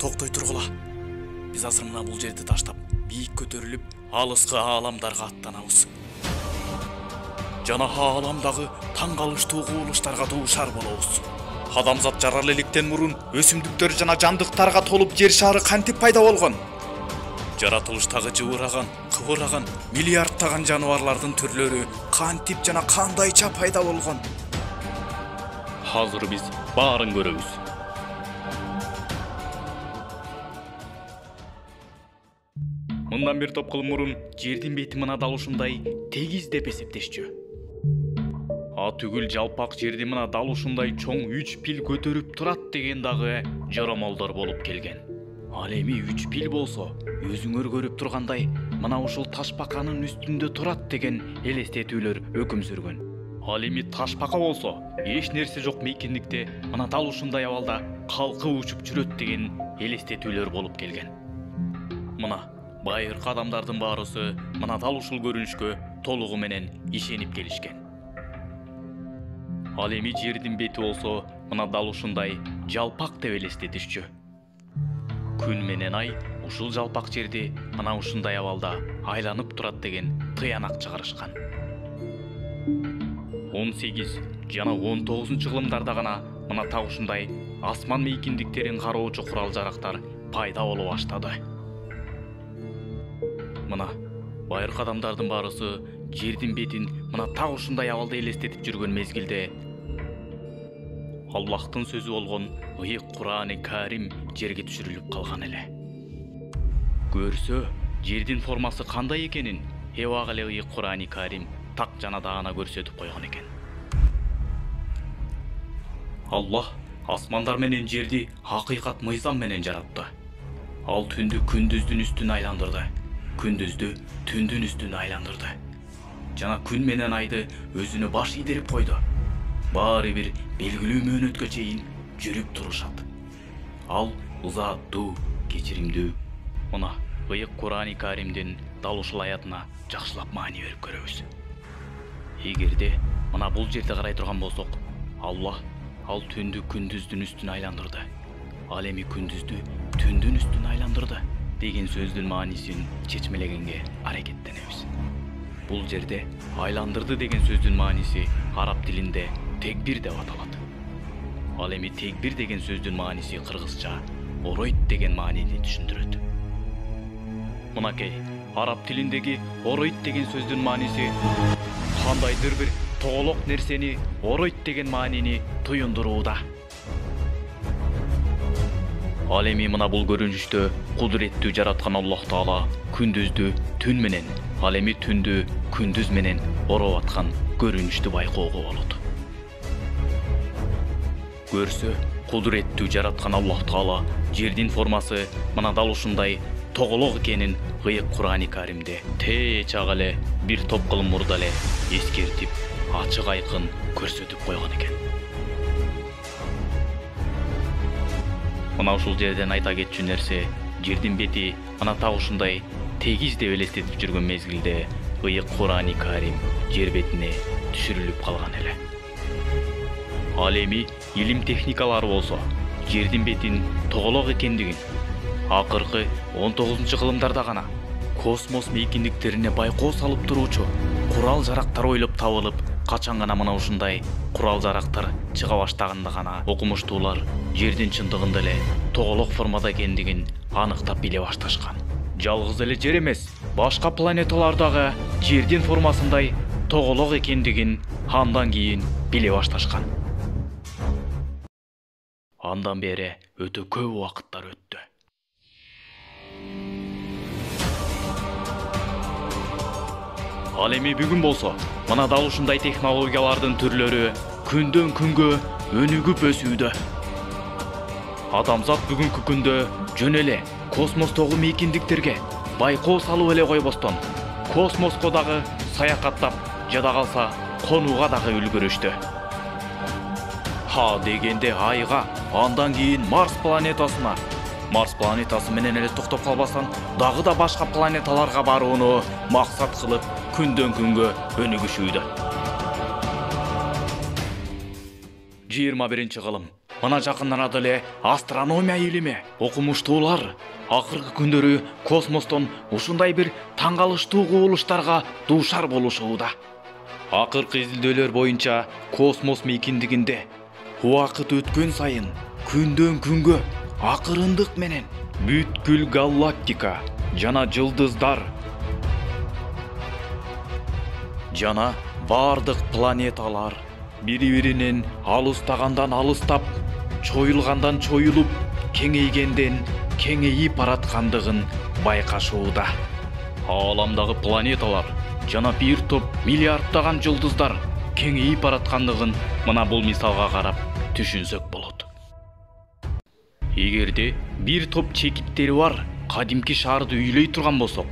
Токтой тургула. Биз азыр мына бул жерди таштап, бийик көтөрүлүп, алыскы ааламдарга аттанабыз. Жана ааламдагы таң калыштуу кубулуштарга дуушар болобуз. Адамзат жарал электен мурун өсүмдүктөр жана жандыктарга толуп жер шары кантип пайда болгон? Жаратылыштагы жыбыраган, кыбыраган, миллиардтаган жаныбарлардын түрлөрү кантип жана кандайча пайда болгон? Азыр биз баарын көрөбүз. Мындан бир топ кыл мурун жердин бети мына дал ушундай тегиз деп эсептешчү. Түгүл жалпак жерди мына дал ушундай чоң 3 пил көтөрүп турат деген дагы жоромолдор болуп келген. Ал эми 3 пил болсо, өзүңөр көрүп тургандай, мына ушул ташпаканын үстүндө турат деген элестетүүлөр өкүм сүргөн. Ал эми ташпака болсо, эч нерсе жок мейкиндикте мына дал ушундай абалда калкып учуп жүрөт деген элестетүүлөр болуп келген. Мына байыркы адамдардын баарысы мына дал ушул көрүнүшкө толугу менен ишенип келишкен. Ал эми жердин бети болсо, мына дал ушундай жалпак деп элестетишчү. Күн менен ай ушул жалпак жерди мына ушундай абалда айланып турат деген тыянак чыгарышкан. 18 жана 19 кылымдарда гана мына так ушундай асман мейкиндиктерин кароочу курал-жарактар пайда боло баштады. Мына байыркы адамдардын баарысы жердин бетин мына так ушундай абалда элестетип жүргөн мезгилде Аллахтын сөзү болгон ыйык Кур'аны Карим жерге түшүрүлүп калган эле. Көрсө, жердин формасы кандай экенин эбак эле ыйык Кур'аны Карим так жана даана көрсөтүп койгон экен. Аллах асмандар менен жерди акыйкат мыйзам менен жаратты. Ал түндү күндүздүн үстүнө айландырды, күндүздү түндүн үстүнө айландырды. Жана күн менен айды өзүнө баш ийдирип койду. Баары бир белгилүү мөөнөткө чейин жүрүп турушат. Ал ызаттуу, кечиримдүү. Мына ыйык Кур'аны Каримдин дал ушул аятына жакшылап маани берип көрөбүз. Эгерде мына бул жерде карай турган болсок, Аллах ал түндү күндүздүн үстүнө айландырды. Ал эми күндүздү түндүн үстүнө айландырды деген сөздүн маанисин чечмелегенге аракеттенебиз. Бул жерде айландырды деген сөздүн мааниси араб тилинде текбир деп аталат. Ал эми текбир деген сөздүн мааниси кыргызча оройт деген маанини түшүндүрөт. Мынакей, араб тилиндеги оройт деген сөздүн мааниси кандайдыр бир тоголок нерсени оройт деген маанини туюндурууда. Ал эми мына бул көрүнүштө кудуреттүү жараткан Аллах Таала күндүздү түн менен, ал эми түндү күндүз менен ороп аткан көрүнүштү байкоого болот. Көрсө, кудуреттүү жараткан Аллах Таала жердин формасы мына дал ушундай тоголок экенин ыйык Кур'аны Каримде теч ак эле бир топ кылым мурда эле эскертип, ачык айкын көрсөтүп койгон экен. Мына ушул жерден айта кетчү нерсе, жердин бети мына так ушундай тегиз деп элестетип жүргөн мезгилде ыйык Кур'аны Карим жер бетине түшүрүлүп калган эле. Ал эми илим техникалары болсо, жердин бетин тоголок экендигин акыркы 19 кылымдарда гана космос мейкиндиктерине байкоо салып туруучу курал-жарактар ойлоп табылып, качан гана мына ушундай курал-жарактар чыга баштаганда гана окумуштуулар жердин чындыгында эле тоголок формада экендигин аныктап биле башташкан. Жалгыз эле жер эмес, башка планеталардагы жердин формасындай тоголок экендигин андан кийин биле башташкан. Андан бери өтө көп убакыттар өттү. Ал эми бүгүн болсо, мына дал ушундай технологиялардын түрлөрү күндөн күнгө өнүгүп өсүүдө. Адамзат бүгүнкү күндө жөн эле космостогу мейкиндиктерге байкоо салып эле койбостон, космоско дагы саякаттап, жада калса конууга дагы үлгүрүштү. Дегенде айга, андан кийин Марс планетасына, Марс планетасы менен эле токтоп калбастан, дагы да башка планеталарга барууну максат кылып күндөн күнгө өнүгүшүүдө. 21 кылым. Мына жакын арада эле астрономия илими окумуштуулар акыркы күндөрү космостон ушундай бир таң калыштуу кубулуштарга дуушар болушууда. Акыркы изилдөөлөр боюнча космос мейкиндигинде убакыт өткөн сайын күндөн күнгө акырындык менен бүткүл галактика жана жылдыздар жана бардык планеталар бири-биринен алыстагандан алыстап, чоюлгандан чоюлуп, кеңейгенден кеңейип бараткандыгын байкашууда. Ааламдагы планеталар жана бир топ миллиарддаган жылдыздар кеңейип бараткандыгын мына бул мисалга карап түшүнсөк болот. Эгерде бир топ чекиттери бар кадимки шаарды үйлөй турган болсок,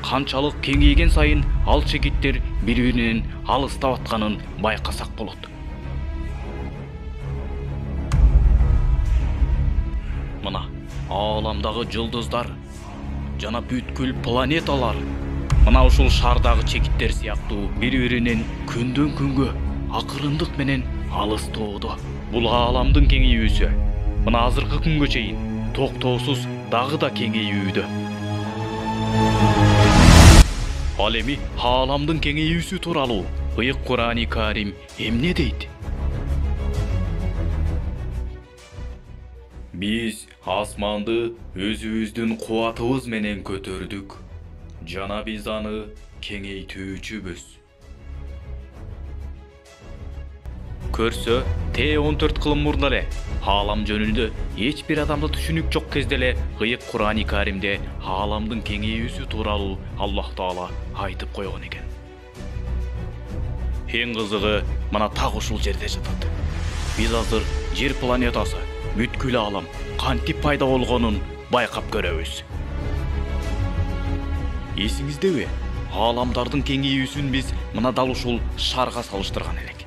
канчалык кеңейген сайын ал чекиттер бири-биринен алыстап атканын байкасак болот. Мына ааламдагы жылдыздар жана бүткүл планеталар мына ушул шаардагы чекиттер сыяктуу бири-биринен күндөн күнгө акырындык менен алыстоодо. Бул ааламдын кеңейүүсү мына азыркы күнгө чейин токтоосуз дагы да кеңейүүдө. Ал эми ааламдын кеңейүүсү тууралуу ыйык Кур'ани Карим эмне дейт? Биз асманды өзүбүздүн кубатыбыз менен көтөрдүк, жана биз аны кеңейтүүчүбүз. Көрсө, Т14 кылым мурда эле аалам жөнүндө эч бир адамда түшүнүк жок кезде эле ыйык Кур'ани Каримде ааламдын кеңейүүсү тууралуу Аллах Таала айтып койгон экен. Эң кызыгы мына так ушул жерде жатат. Биз азыр Жер планетасы, бүткүл аалам кантип пайда болгонун байкап көрөбүз. Эсиңиздеби? Ааламдардын кеңейүүсүн биз мына дал ушул шарга салыштырган элек.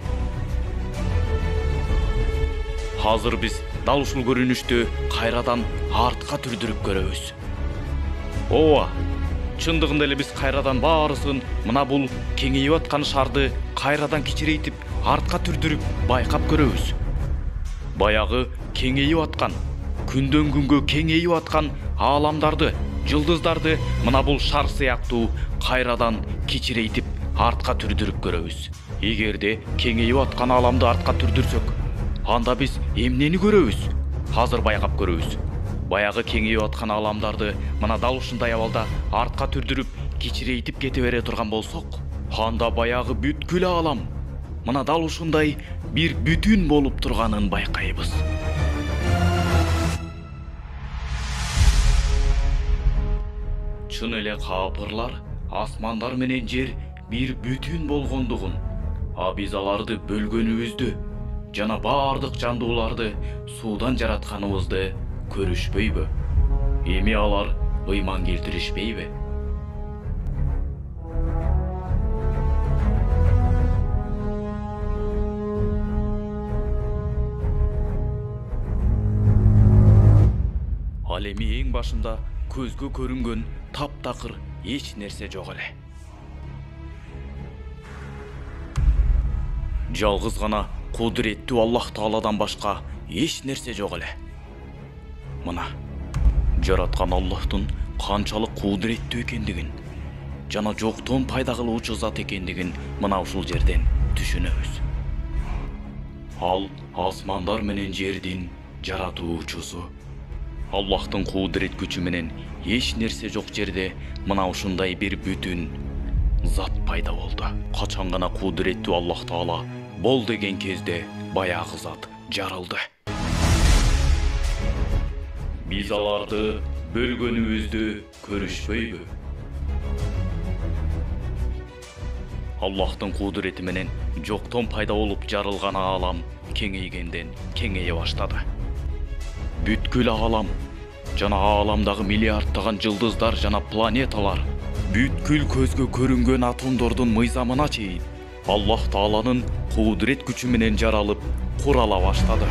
Азыр биз дал ушул көрүнүштү кайрадан артка түрдүрүп көрөбүз. Ооба, чындыгында эле биз кайрадан баарысын мына бул кеңейип аткан шарды кайрадан кичирейтип артка түрдүрүп байкап көрөбүз. Баягы кеңейип аткан, күндөн күнгө кеңейип аткан ааламдарды, жылдыздарды мына бул шар сыяктуу кайрадан кичирейтип артка түрдүрүп көрөбүз. Эгерде кеңейип аткан ааламды артка түрдүрсөк, анда биз эмнени көрөбүз? Азыр байкап көрөбүз. Баягы кеңейип аткан ааламдарды мына дал ушундай абалда артка түрдүрүп кичирейтип кете бере турган болсок, анда баягы бүткүл аалам мына дал ушундай бир бүтүн болуп турганын байкайбыз. Чын эле каапырлар асмандар менен жер бир бүтүн болгондугун, а биз аларды бөлгөнүбүздү жана бардык жандууларды суудан жаратканыбызды көрүшпөйбү? Эми алар ыйман келтиришпейби? Ал эми эң башында көзгө көрүнгөн таптакыр эч нерсе жок эле. Жалгыз гана кудуреттүү Аллах Тааладан башка эч нерсе жок эле. Мына жараткан Аллахтын канчалык кудуреттүү экендигин жана жоктон пайда кылуучу зат экендигин мына ушул жерден түшүнөбүз. Ал асмандар менен жердин жаратуучусу. Аллахтын кудурет күчү менен эч нерсе жок жерде мына ушундай бир бүтүн зат пайда болду. Качан гана кудуреттүү Аллах Таала бол деген кезде баягы зат жарылды. Биз аларды бөлгөнүбүздү көрүшпөйбү? Аллахтын кудурети менен жоктон пайда болуп жарылган аалам кеңейгенден кеңейе баштады. Бүткүл аалам жана ааламдагы миллиарддаган жылдыздар жана планеталар, бүткүл көзгө көрүнгөн атомдордун мыйзамына чейин Аллах Тааланын кудурет күчү менен жаралып, курала баштады.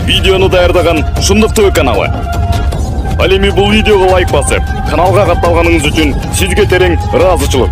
видеону даярдаган Шындык ТВ каналы. Ал эми бул видеого лайк басып, каналга катталганыңыз үчүн сизге терең ыраазычылык.